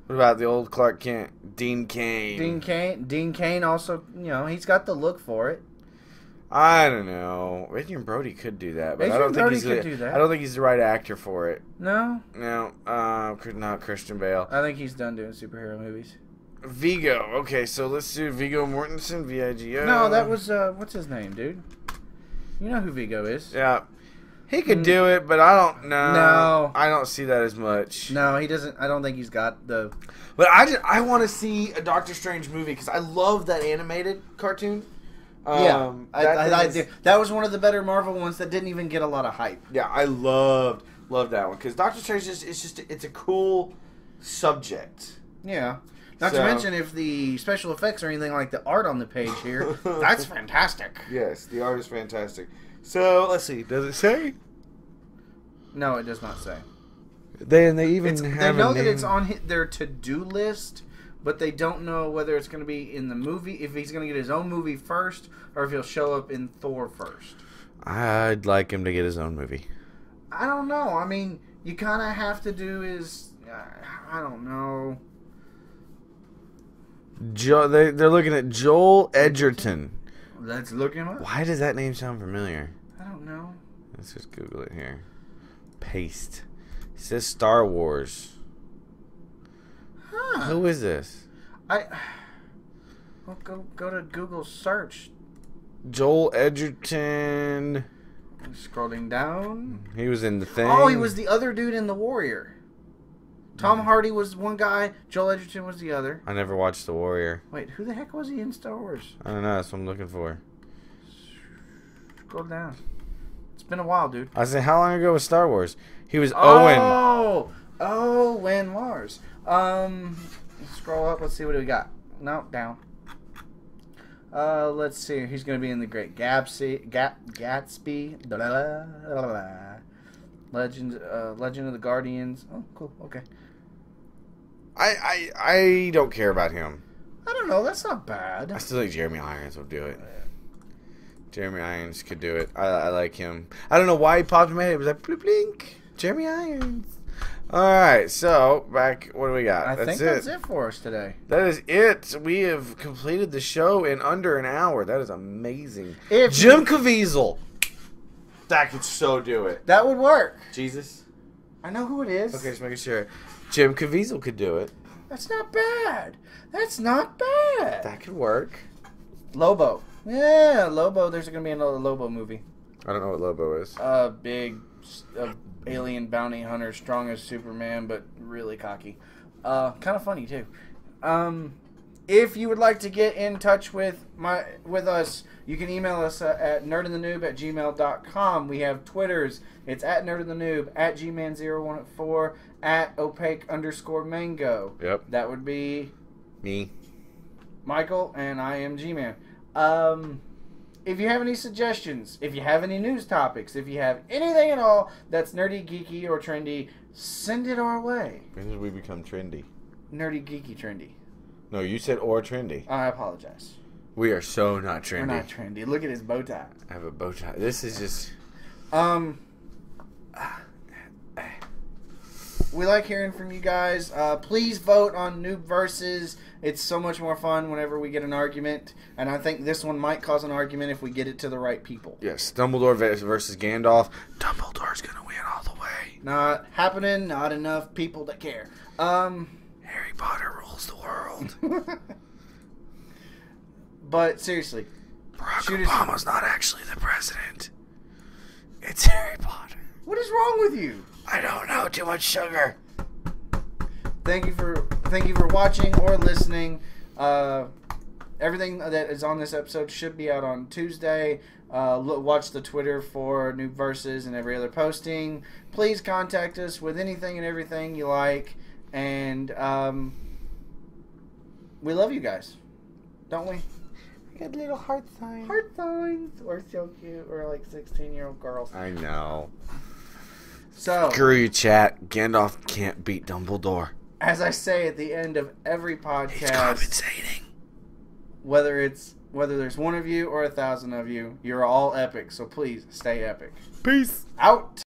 What about the old Clark Kent? Dean Cain. Dean Cain also, he's got the look for it. I don't know. Adrian Brody could do that, but I don't think he's the right actor for it. No? No, not Christian Bale. I think he's done doing superhero movies. Viggo. Okay, so let's do Viggo Mortensen, Vigo. No, that was, what's his name, dude? You know who Viggo is. Yeah. He could do it, but I don't know. No. I don't see that as much. No, he doesn't. I don't think he's got the... But I want to see a Doctor Strange movie, because I love that animated cartoon. Yeah, that was one of the better Marvel ones that didn't even get a lot of hype. Yeah, I loved that one because Doctor Strange it's a cool subject. Yeah, not to mention if the special effects or anything like the art on the page here, that's fantastic. Yes, the art is fantastic. So let's see, does it say? No, it does not say. They know that it's on their to-do list. But they don't know whether it's going to be in the movie, if he's going to get his own movie first, or if he'll show up in Thor first. I'd like him to get his own movie. I don't know. I mean, you kind of have to do his... I don't know. They're looking at Joel Edgerton. Let's look him up. Why does that name sound familiar? I don't know. Let's just Google it here. Paste. It says Star Wars. Huh. Who is this? Well, go to Google search. Joel Edgerton. Scrolling down. He was in The Thing. Oh, he was the other dude in The Warrior. Tom Hardy was one guy. Joel Edgerton was the other. I never watched The Warrior. Wait, who the heck was he in Star Wars? I don't know. That's what I'm looking for. Scroll down. It's been a while, dude. I said, how long ago was Star Wars? He was Owen. Owen Mars. Scroll up. Let's see what we got. No, down. Let's see. He's going to be in The Great Gatsby. Legend of the Guardians. Oh, cool. Okay. I don't care about him. I don't know. That's not bad. I still think Jeremy Irons will do it. Jeremy Irons could do it. I like him. I don't know why he popped in my head. It was like, blink, blink. Jeremy Irons. Alright, so, back, what do we got? I think that's it for us today. That is it. We have completed the show in under an hour. That is amazing. Jim Caviezel. That could so do it. That would work. Jesus. I know who it is. Okay, just making sure. Jim Caviezel could do it. That's not bad. That's not bad. That could work. Lobo. Yeah, Lobo. There's going to be another Lobo movie. I don't know what Lobo is. Big alien bounty hunter, strong as Superman, but really cocky. Kind of funny, too. If you would like to get in touch with us, you can email us at nerdandthenoob@gmail.com. We have Twitters. It's at nerdandthenoob, at gman0184, at opaque_mango. Yep. That would be me, Michael, and I am G-Man. If you have any suggestions, if you have any news topics, if you have anything at all that's nerdy, geeky, or trendy, send it our way. When did we become trendy? Nerdy, geeky, trendy. No, you said or trendy. I apologize. We are so not trendy. We're not trendy. Look at his bow tie. I have a bow tie. This is just... We like hearing from you guys. Please vote on Noob Versus. It's so much more fun whenever we get an argument. And I think this one might cause an argument if we get it to the right people. Yes, Dumbledore versus Gandalf. Dumbledore's going to win all the way. Not happening. Not enough people that care. Harry Potter rules the world. But seriously. Barack Obama's not actually the president. It's Harry Potter. What is wrong with you? I don't know. Too much sugar. Thank you for watching or listening. Everything that is on this episode should be out on Tuesday. Watch the Twitter for Noob Versus and every other posting. Please contact us with anything and everything you like. And we love you guys. Don't we? We got little heart signs. Heart signs. We're so cute. We're like 16-year-old girls. I know. So, screw you, chat. Gandalf can't beat Dumbledore. As I say at the end of every podcast, he's compensating. Whether there's one of you or 1,000 of you, you're all epic. So please stay epic. Peace out.